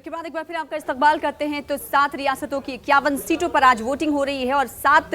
Break के बाद एक बार फिर आपका इस्तकबाल करते हैं। तो 7 रियासतों की 51 सीटों पर आज वोटिंग हो रही है और 7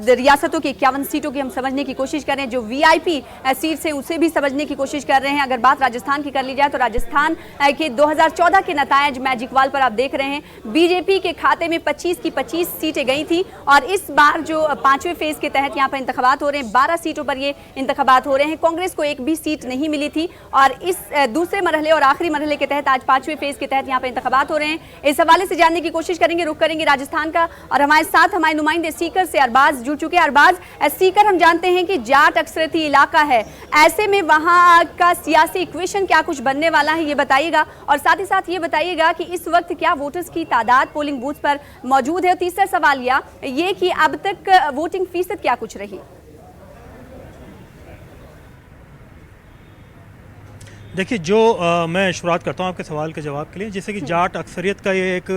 रियासतों की 51 सीटों की हम समझने की कोशिश कर रहे हैं। जो वीआईपी सीट्स हैं उसे भी समझने की कोशिश कर रहे हैं। अगर बात राजस्थान की कर ली जाए तो राजस्थान के 2014 के नतायज मैजिक वाल पर आप देख रहे हैं। बीजेपी के खाते में 25 की 25 सीटें गई थी और इस बार जो 5वें फेज के तहत यहाँ पर इंतखाबात हो रहे हैं, 12 सीटों पर ये इंतखाबात हो रहे हैं। कांग्रेस को एक भी सीट नहीं मिली थी और इस दूसरे मरहले और आखिरी मरहले के तहत आज 5वें फेज के तहत यहाँ पे इंतखाबात हो रहे हैं। इस हवाले से जानने की कोशिश करेंगे, रुख करेंगे राजस्थान का और हमारे साथ हमारे नुमाइंदे सीकर से अरबाज जुड़ चुके हैं। अरबाज, सीकर हम जानते हैं कि जाट अक्सरती इलाका है, ऐसे में वहां का सियासी इक्वेशन क्या कुछ बनने वाला है ये बताइएगा और साथ ही साथ ये बताइएगा कि इस वक्त क्या वोटर्स की तादाद पोलिंग बूथ पर मौजूद है। और तीसरा सवाल ये कि अब तक वोटिंग फीसद क्या कुछ रही। देखिए, मैं शुरुआत करता हूँ आपके सवाल के जवाब के लिए। जैसे कि जाट अक्सरियत का ये एक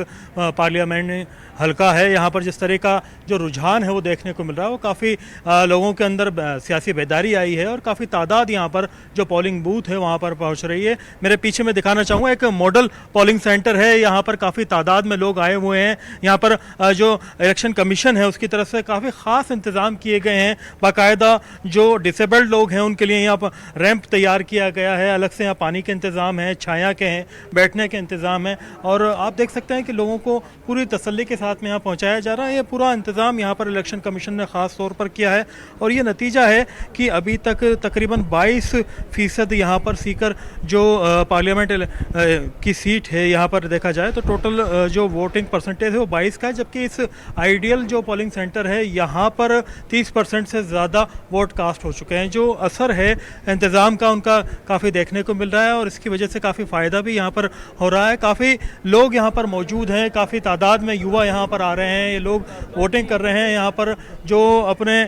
पार्लियामेंट हल्का है, यहाँ पर जिस तरह का जो रुझान है वो देखने को मिल रहा है, वो काफ़ी लोगों के अंदर सियासी बेदारी आई है और काफ़ी तादाद यहाँ पर जो पोलिंग बूथ है वहाँ पर पहुँच रही है। मेरे पीछे मैं दिखाना चाहूँगा एक मॉडल पोलिंग सेंटर है, यहाँ पर काफ़ी तादाद में लोग आए हुए हैं। यहाँ पर जो इलेक्शन कमीशन है उसकी तरफ से काफ़ी ख़ास इंतज़ाम किए गए हैं। बाकायदा जो डिसेबल्ड लोग हैं उनके लिए यहाँ पर रैंप तैयार किया गया है, अलग से यहाँ पानी के इंतज़ाम है, छाया के हैं, बैठने के इंतज़ाम है और आप देख सकते हैं कि लोगों को पूरी तसल्ली के साथ में यहाँ पहुँचाया जा रहा है। ये पूरा इंतज़ाम यहाँ पर इलेक्शन कमीशन ने ख़ास तौर पर किया है और ये नतीजा है कि अभी तक तकरीबन 22% यहाँ पर सीकर जो पार्लियामेंट की सीट है यहाँ पर देखा जाए तो टोटल जो वोटिंग परसेंटेज है वो 22 का है, जबकि इस आइडियल जो पोलिंग सेंटर है यहाँ पर 30% से ज़्यादा वोट कास्ट हो चुके हैं। जो असर है इंतज़ाम का उनका काफ़ी देखने को मिल रहा है और इसकी वजह से काफ़ी फ़ायदा भी यहाँ पर हो रहा है। काफ़ी लोग यहाँ पर मौजूद हैं, काफ़ी तादाद में युवा यहाँ पर आ रहे हैं, ये लोग वोटिंग कर रहे हैं यहाँ पर जो अपने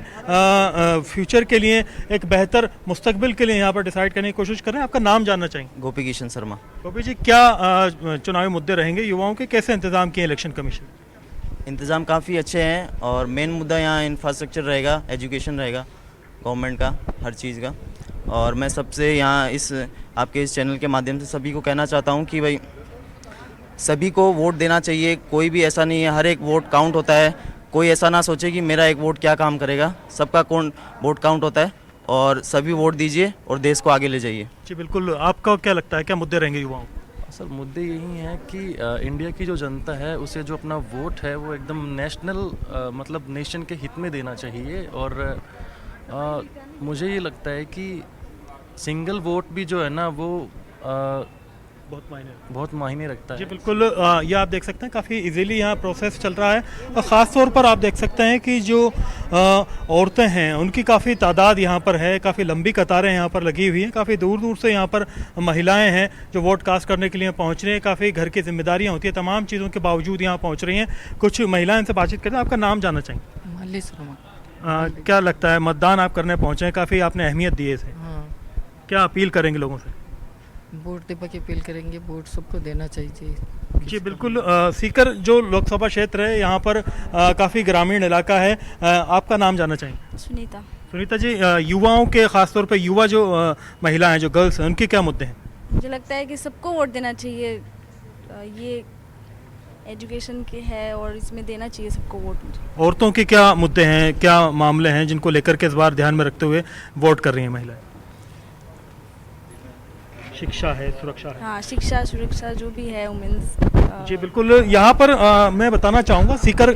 फ्यूचर के लिए एक बेहतर मुस्तकबिल के लिए यहाँ पर डिसाइड करने की कोशिश कर रहे हैं। आपका नाम जानना चाहेंगे? गोपी किशन शर्मा। गोपी जी, क्या चुनावी मुद्दे रहेंगे युवाओं के, कैसे इंतज़ाम किए इलेक्शन कमीशन? इंतज़ाम काफ़ी अच्छे हैं और मेन मुद्दा यहाँ इंफ्रास्ट्रक्चर रहेगा, एजुकेशन रहेगा गवर्नमेंट का, हर चीज़ का। और मैं सबसे यहाँ आपके इस चैनल के माध्यम से सभी को कहना चाहता हूँ कि भाई सभी को वोट देना चाहिए। कोई भी ऐसा नहीं है, हर एक वोट काउंट होता है। कोई ऐसा ना सोचे कि मेरा एक वोट क्या काम करेगा, सबका वोट काउंट होता है और सभी वोट दीजिए और देश को आगे ले जाइए। जी बिल्कुल, आपका क्या लगता है, क्या मुद्दे रहेंगे युवाओं? सर, मुद्दे यही हैं कि इंडिया की जो जनता है उसे जो अपना वोट है वो एकदम नेशनल मतलब नेशन के हित में देना चाहिए और मुझे ये लगता है कि सिंगल वोट भी जो है ना वो बहुत मायने रखता है। जी बिल्कुल, ये आप देख सकते हैं काफ़ी इजीली यहाँ प्रोसेस चल रहा है और ख़ास तौर पर आप देख सकते हैं कि जो औरतें हैं उनकी काफ़ी तादाद यहाँ पर है, काफ़ी लंबी कतारें यहाँ पर लगी हुई हैं, काफ़ी दूर दूर से यहाँ पर महिलाएं हैं जो वोट कास्ट करने के लिए पहुँच रही हैं। काफ़ी घर की जिम्मेदारियाँ होती हैं, तमाम चीज़ों के बावजूद यहाँ पहुँच रही हैं। कुछ महिलाएं इनसे बातचीत करते हैं। आपका नाम जानना चाहेंगे? क्या लगता है, मतदान आप करने पहुँचे हैं, काफ़ी आपने अहमियत दी है इसे, क्या अपील करेंगे लोगों से? वोट देने की अपील करेंगे, वोट सबको देना चाहिए। जी बिल्कुल, सीकर जो लोकसभा क्षेत्र है यहाँ पर काफ़ी ग्रामीण इलाका है। आपका नाम जानना चाहेंगे? सुनीता। सुनीता जी, युवाओं के ख़ास तौर पर युवा जो महिला हैं, जो गर्ल्स हैं, उनके क्या मुद्दे हैं? मुझे लगता है कि सबको वोट देना चाहिए, ये एजुकेशन के है और इसमें देना चाहिए सबको वोट। औरतों के क्या मुद्दे हैं, क्या मामले हैं जिनको लेकर के इस बार ध्यान में रखते हुए वोट कर रही हैं महिलाएं? शिक्षा है, सुरक्षा है। हाँ, शिक्षा सुरक्षा जो भी है वुमेन्स। जी बिल्कुल, यहाँ पर मैं बताना चाहूँगा सीकर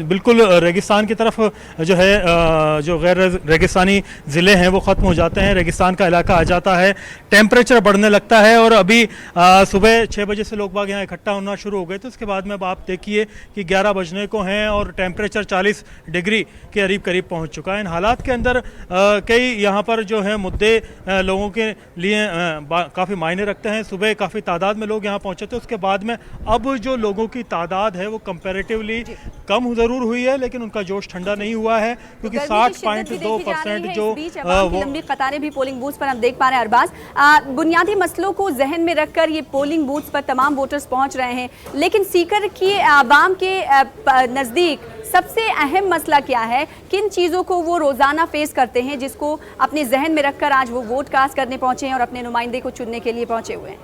बिल्कुल रेगिस्तान की तरफ जो है जो गैर रेगिस्तानी ज़िले हैं वो ख़त्म हो जाते हैं, रेगिस्तान का इलाका आ जाता है, टेम्परेचर बढ़ने लगता है और अभी सुबह 6 बजे से लोग बाग यहाँ इकट्ठा होना शुरू हो गए। तो उसके बाद में अब आप देखिए कि 11 बजने को हैं और टेम्परेचर 40 डिग्री के करीब पहुँच चुका है। इन हालात के अंदर कई यहाँ पर जो है मुद्दे लोगों के लिए काफ़ी मायने रखते हैं। सुबह काफ़ी तादाद में लोग यहाँ पहुँचे थे, उसके बाद में अब जो लोगों की तादाद है वो कंपैरेटिवली कम ज़रूर हुई है, लेकिन उनका जोश ठंडा नहीं हुआ है क्योंकि 60.2% जो लंबी कतारें भी पोलिंग बूथ पर हम देख पा रहे हैं। अरबाज, बुनियादी मसलों को जहन में रखकर ये पोलिंग बूथ पर तमाम वोटर्स पहुंच रहे हैं, लेकिन सीकर की आवाम के नज़दीक सबसे अहम मसला क्या है, किन चीज़ों को वो रोज़ाना फेस करते हैं जिसको अपने जहन में रखकर आज वो वोट कास्ट करने पहुंचे हैं और अपने नुमाइंदे को चुनने के लिए पहुंचे हुए हैं?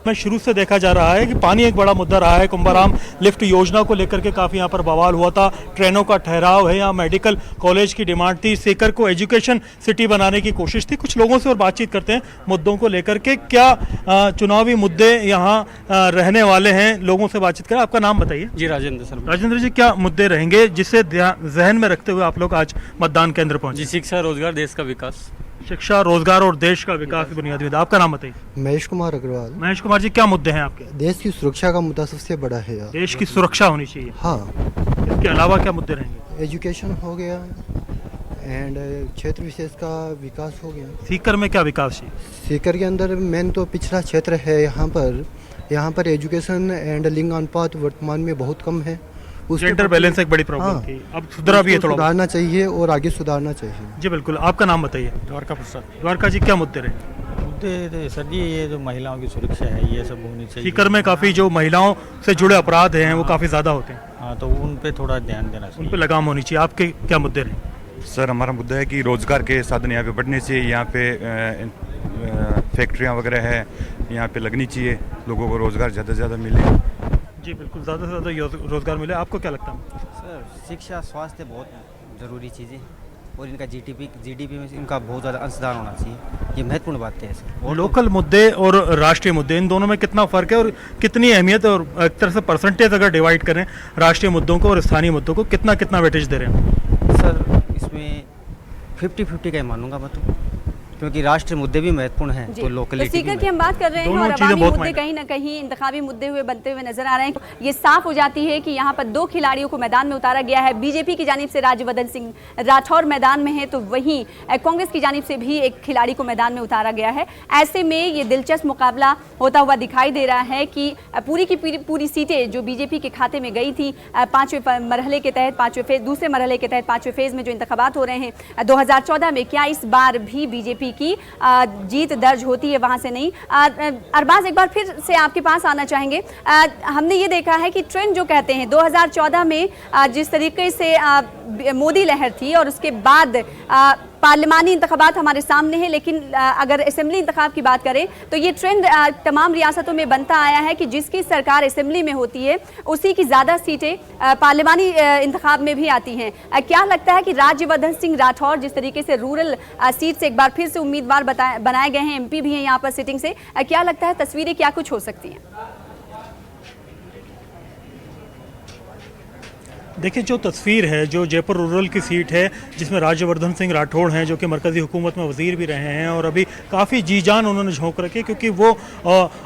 में शुरू से देखा जा रहा है कि पानी एक बड़ा मुद्दा रहा है। कुंभाराम लिफ्ट योजना को लेकर के काफ़ी यहाँ पर बवाल हुआ था, ट्रेनों का ठहराव है, यहाँ मेडिकल कॉलेज की डिमांड थी, सीकर को एजुकेशन सिटी बनाने की कोशिश थी। कुछ लोगों से और बातचीत करते हैं मुद्दों को लेकर के, क्या चुनावी मुद्दे यहाँ रहने वाले हैं, लोगों से बातचीत करें। आपका नाम बताइए। जी राजेंद्र सर। राजेंद्र जी, क्या मुद्दे रहेंगे जिसे जहन में रखते हुए आप लोग आज मतदान केंद्र पहुंचे? जी, शिक्षा, रोजगार, देश का विकास। शिक्षा, रोजगार और देश का विकास की बुनियादी मुद्दा। आपका नाम बताइए। महेश कुमार अग्रवाल। महेश कुमार जी, क्या मुद्दे हैं आपके? देश की सुरक्षा का मुद्दा सबसे बड़ा है यार। देश की सुरक्षा होनी चाहिए। हाँ, इसके अलावा क्या मुद्दे रहेंगे? एजुकेशन हो गया एंड क्षेत्र विशेष का विकास हो गया। सीकर में क्या विकास चाहिए? सीकर के अंदर मेन तो पिछड़ा क्षेत्र है, यहाँ पर एजुकेशन एंड लिंग अनुपात वर्तमान में बहुत कम है। जेंडर बैलेंस एक बड़ी प्रॉब्लम थी, अब सुधरा भी है थोड़ा। सुधारना चाहिए और आगे सुधारना चाहिए। जी बिल्कुल। आपका नाम बताइए। द्वारका प्रसाद। द्वारका जी, क्या मुद्दे रहे? मुद्दे सर जी, ये जो महिलाओं की सुरक्षा है ये सब होनी चाहिए। सीकर में काफ़ी जो महिलाओं से जुड़े अपराध हैं वो काफ़ी ज़्यादा होते हैं। हाँ, तो उन पे थोड़ा ध्यान देना चाहिए, उन पे लगाम होनी चाहिए। आपके क्या मुद्दे रहे? सर, हमारा मुद्दा है कि रोज़गार के साधन यहाँ पे बढ़ने चाहिए, यहाँ पे फैक्ट्रियाँ वगैरह है, यहाँ पे लगनी चाहिए, लोगों को रोज़गार ज़्यादा से ज़्यादा मिले। जी बिल्कुल, ज़्यादा से ज़्यादा रोज़गार मिले। आपको क्या लगता है? सर, शिक्षा, स्वास्थ्य बहुत ज़रूरी चीज़ें और इनका जीडीपी में इनका बहुत ज़्यादा अंशदान होना चाहिए, ये महत्वपूर्ण बातें हैं सर। और लोकल मुद्दे और राष्ट्रीय मुद्दे, इन दोनों में कितना फ़र्क है और कितनी अहमियत, और एक तरह से परसेंटेज अगर डिवाइड करें राष्ट्रीय मुद्दों को और स्थानीय मुद्दों को, कितना कितना वेटेज दे रहे हैं? सर, इसमें 50-50 का ही मानूंगा मैं तो, क्योंकि राष्ट्रीय मुद्दे भी महत्वपूर्ण हैं तो लोकलिटी तो सीकर की हम बात कर रहे हैं दोनों और चीजें अवामी बहुत मुद्दे मायने कहीं ना कहीं इंतखाबी मुद्दे हुए बनते हुए नजर आ रहे हैं। ये साफ हो जाती है कि यहाँ पर दो खिलाड़ियों को मैदान में उतारा गया है। बीजेपी की जानिब से राज्यवर्धन सिंह राठौर मैदान में है, तो वहीं कांग्रेस की जानिब से भी एक खिलाड़ी को मैदान में उतारा गया है। ऐसे में ये दिलचस्प मुकाबला होता हुआ दिखाई दे रहा है कि पूरी की पूरी सीटें जो बीजेपी के खाते में गई थी पांचवें मरहले के तहत, दूसरे मरहले के तहत पांचवें फेज में जो इंतखाबात हो रहे हैं 2014 में, क्या इस बार भी बीजेपी की जीत दर्ज होती है? वहां से नहीं। अरबाज, एक बार फिर से आपके पास आना चाहेंगे। हमने ये देखा है कि ट्रेंड जो कहते हैं 2014 में जिस तरीके से मोदी लहर थी और उसके बाद पार्लिमानी इंतखाबात हमारे सामने है, लेकिन अगर असेंबली इंतखाब की बात करें तो ये ट्रेंड तमाम रियासतों में बनता आया है कि जिसकी सरकार असेंबली में होती है उसी की ज़्यादा सीटें पार्लिमानी इंतखाब में भी आती हैं। क्या लगता है कि राज्यवर्धन सिंह राठौर जिस तरीके से रूरल सीट से एक बार फिर से उम्मीदवार बनाए गए हैं, MP भी हैं यहाँ पर सिटिंग से, क्या लगता है तस्वीरें क्या कुछ हो सकती हैं? देखिए, जो तस्वीर है, जो जयपुर रूरल की सीट है जिसमें राज्यवर्धन सिंह राठौड़ हैं जो कि मरकज़ी हुकूमत में वज़ीर भी रहे हैं और अभी काफ़ी जी जान उन्होंने झोंक रखी है क्योंकि वो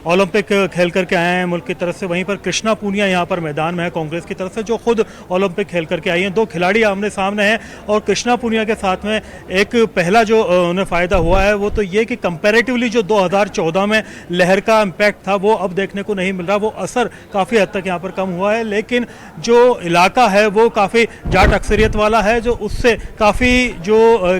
ओलंपिक खेल करके आए हैं मुल्क की तरफ से। वहीं पर कृष्णा पूनिया यहाँ पर मैदान में है कांग्रेस की तरफ से, जो खुद ओलंपिक खेल करके आई हैं। दो खिलाड़ी आमने सामने हैं और कृष्णा पूनिया के साथ में एक पहला जो उन्हें फ़ायदा हुआ है वो तो ये कि कंपेरेटिवली जो 2014 में लहर का इम्पैक्ट था वो अब देखने को नहीं मिल रहा। वो असर काफ़ी हद तक यहाँ पर कम हुआ है, लेकिन जो इलाका है वो काफ़ी जाट अक्सरियत वाला है, जो उससे काफ़ी जो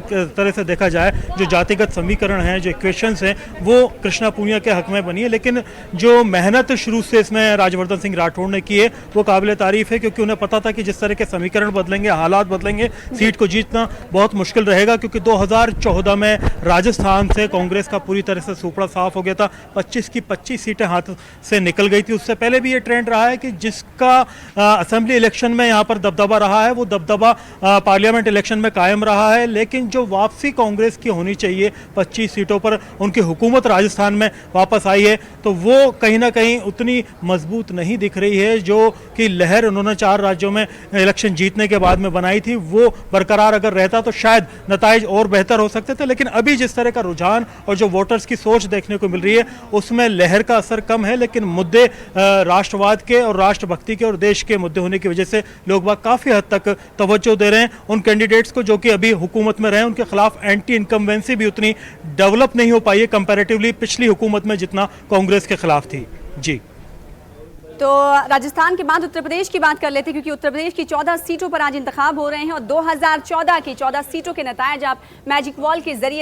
तरह से देखा जाए जो जातिगत समीकरण हैं, जो इक्वेशंस हैं, वो कृष्णा पूनिया के हक में बनी है। लेकिन जो मेहनत शुरू से इसमें राज्यवर्धन सिंह राठौड़ ने की है वो काबिल तारीफ है, क्योंकि उन्हें पता था कि जिस तरह के समीकरण बदलेंगे, हालात बदलेंगे, सीट को जीतना बहुत मुश्किल रहेगा। क्योंकि 2014 में राजस्थान से कांग्रेस का पूरी तरह से सुपड़ा साफ हो गया था, 25 की 25 सीटें हाथ से निकल गई थी। उससे पहले भी ये ट्रेंड रहा है कि जिसका असेंबली इलेक्शन में यहाँ पर दबदबा रहा है वो दबदबा पार्लियामेंट इलेक्शन में कायम रहा है। लेकिन जो वापसी कांग्रेस की होनी चाहिए 25 सीटों पर, उनकी हुकूमत राजस्थान में वापस आई है, तो वो कहीं ना कहीं उतनी मजबूत नहीं दिख रही है जो कि लहर उन्होंने 4 राज्यों में इलेक्शन जीतने के बाद में बनाई थी। वो बरकरार अगर रहता तो शायद नताइज और बेहतर हो सकते थे। लेकिन अभी जिस तरह का रुझान और जो वोटर्स की सोच देखने को मिल रही है उसमें लहर का असर कम है, लेकिन मुद्दे राष्ट्रवाद के और राष्ट्रभक्ति के और देश के मुद्दे होने की वजह से लोग काफ़ी हद तक तवज्जो दे रहे हैं उन कैंडिडेट्स को जो कि अभी हुकूमत में रहे। उनके खिलाफ एंटी इनकम्बेंसी भी उतनी डेवलप नहीं हो पाई है कंपैरेटिवली पिछली हुकूमत में जितना कांग्रेस के खिलाफ थी। जी, तो राजस्थान के बाद उत्तर प्रदेश की बात कर लेते हैं, क्योंकि उत्तर प्रदेश की 14 सीटों पर आज इंतखाब हो रहे हैं और 2014 की 14 सीटों के नतायज आप मैजिक वॉल के जरिए